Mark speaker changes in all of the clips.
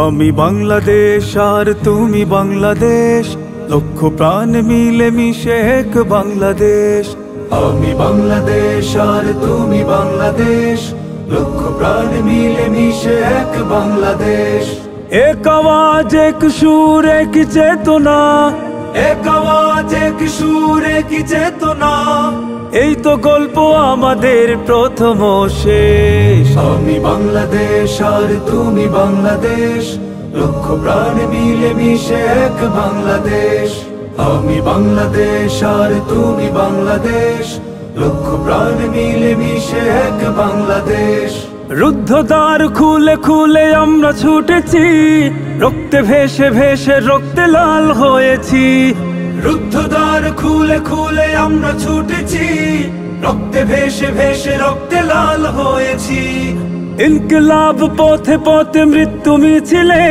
Speaker 1: আমি বাংলাদেশ আর তুমি বাংলাদেশ, লক্ষ প্রাণ মিলে মিশে এক বাংলাদেশ। আমি বাংলাদেশ আর তুমি বাংলাদেশ, লক্ষ প্রাণ মিলে মিশে এক বাংলাদেশ। এক আওয়াজ এক সুর এক চেতনা, এক আওয়াজ এক সুর এক চেতনা, এই তো গল্প আমাদের প্রথম শেষ। আমি বাংলাদেশ আর তুমি বাংলাদেশ, লক্ষ প্রাণ মিলে মিশে এক বাংলাদেশ। আমি বাংলাদেশ আর তুমি বাংলাদেশ, লক্ষ প্রাণ মিলে মিশে এক বাংলাদেশ। রুদ্ধদ্বার খুলে খুলে আমরা ছুটেছি, রক্তে ভেসে ভেসে রক্তে লাল হয়েছি। রুদ্ধদ্বার খুলে খুলে আমরা ছুটেছি, রক্তে ভেসে ভেসে রক্তে লাল হয়েছি। ইনকিলাব পথে পথে মৃত্যু মিছিলে,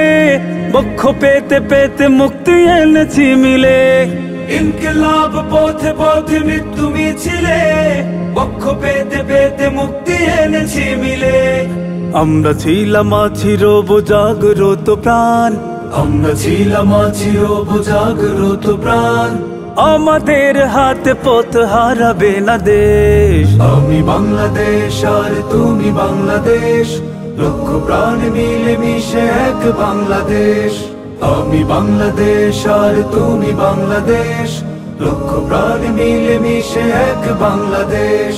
Speaker 1: বক্ষ পেতে পেতে মুক্তি এনেছি মিলে। ইনকিলাব পথে পথে মৃত্যু মিছিলে, বক্ষ পেতে পেতে মুক্তি এনেছি মিলে। আমরা ছিলাম আছি রব জাগ্রত প্রাণ, আমরা ছিলাম আছি রব জাগ্রত প্রাণ। আমাদের হাতে পথ হারাবে না দেশ। আমি বাংলাদেশ আর তুমি বাংলাদেশ, লক্ষ প্রাণ মিলে মিশে এক বাংলাদেশ। আমি বাংলাদেশ আর তুমি বাংলাদেশ, লক্ষ প্রাণ মিলে মিশে এক বাংলাদেশ।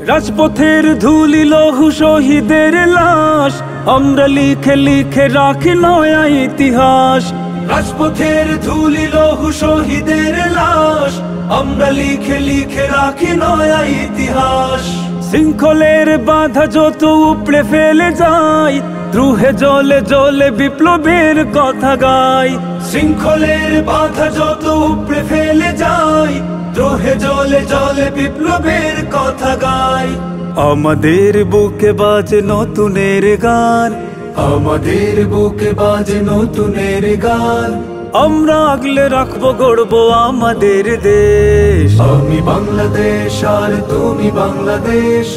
Speaker 1: রাজপথের ধুলি লৌহ শহীদের লাশ, আমরা লিখে লিখে রাখি নয়া ইতিহাস। রাজপথের ধুলি লৌহ শহীদের লাশ, আমরা লিখে লিখে রাখি নয়া ইতিহাস। শৃঙ্খলের বাধা যত উপড়ে ফেলে যায়, দ্রুহে জলে জলে বিপ্লবের কথা গাই। শৃঙ্খলের বাধা যত উপড়ে ফেলে যায়, দ্রোহে জলে জলে বিপ্লবের কথা গাই। আমাদের বুকে বাজে নতুনের গান, আমাদের বুকে বাজে নতুনের গান। আমরা আগলে রাখবো গড়বো আমাদের দেশ। আমি বাংলাদেশ আর তুমি বাংলাদেশ,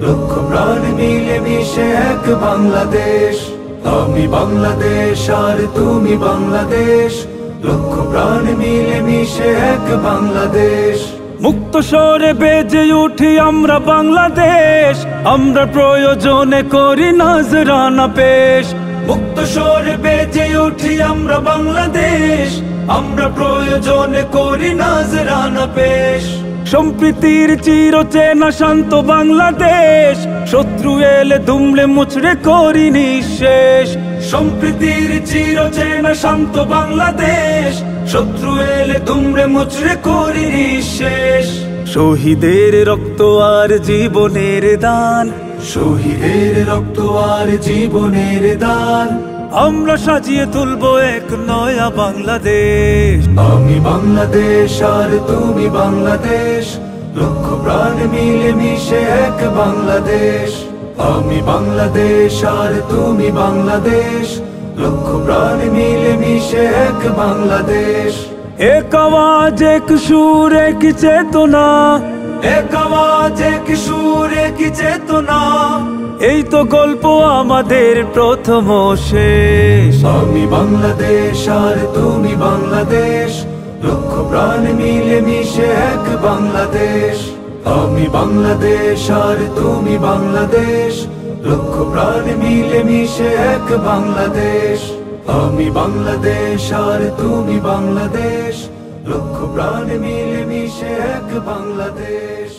Speaker 1: লক্ষ প্রাণ মিলে মিশে এক বাংলাদেশ। আমি বাংলাদেশ আর তুমি বাংলাদেশ, লক্ষ প্রাণ মিলে মিশে এক বাংলাদেশ। মুক্ত স্বরে বেজে উঠি আমরা বাংলাদেশ, আমরা প্রয়োজনে করি নজরানা পেশ। মুক্ত স্বরে বেজে উঠি আমরা বাংলাদেশ, আমরা প্রয়োজনে করি নজরানা পেশ। সম্প্রীতির চিরচেনা শান্ত বাংলাদেশ, শত্রু এলে দুমড়ে মুচড়ে করি নিঃশেষ। সম্প্রীতির চিরচেনা শান্ত বাংলাদেশ, শত্রু এলে দুমড়ে মুচড়ে করি নিঃশেষ। শহীদের রক্ত আর জীবনের দান, শহীদের রক্ত আর জীবনের দান, আমরা সাজিয়ে তুলবো এক নয়া বাংলাদেশ। আমি বাংলাদেশ আর তুমি বাংলাদেশ, লক্ষ প্রাণ মিলে মিশে এক বাংলাদেশ। আমি বাংলাদেশ আর তুমি বাংলাদেশ, লক্ষ প্রাণ মিলে মিশে এক বাংলাদেশ। এক আওয়াজ এক সুর এক চেতনা, এক আওয়াজ এক সুর এক চেতনা, এই তো গল্প আমাদের প্রথম শেষ। আমি বাংলাদেশ আর তুমি বাংলাদেশ, লক্ষ প্রাণ মিলে মিশে এক বাংলাদেশ। আমি বাংলাদেশ আর তুমি বাংলাদেশ, লক্ষ প্রাণ মিলে মিশে এক বাংলাদেশ। আমি বাংলাদেশ আর তুমি বাংলাদেশ, লক্ষ প্রাণ মিলে মিশে এক বাংলাদেশ।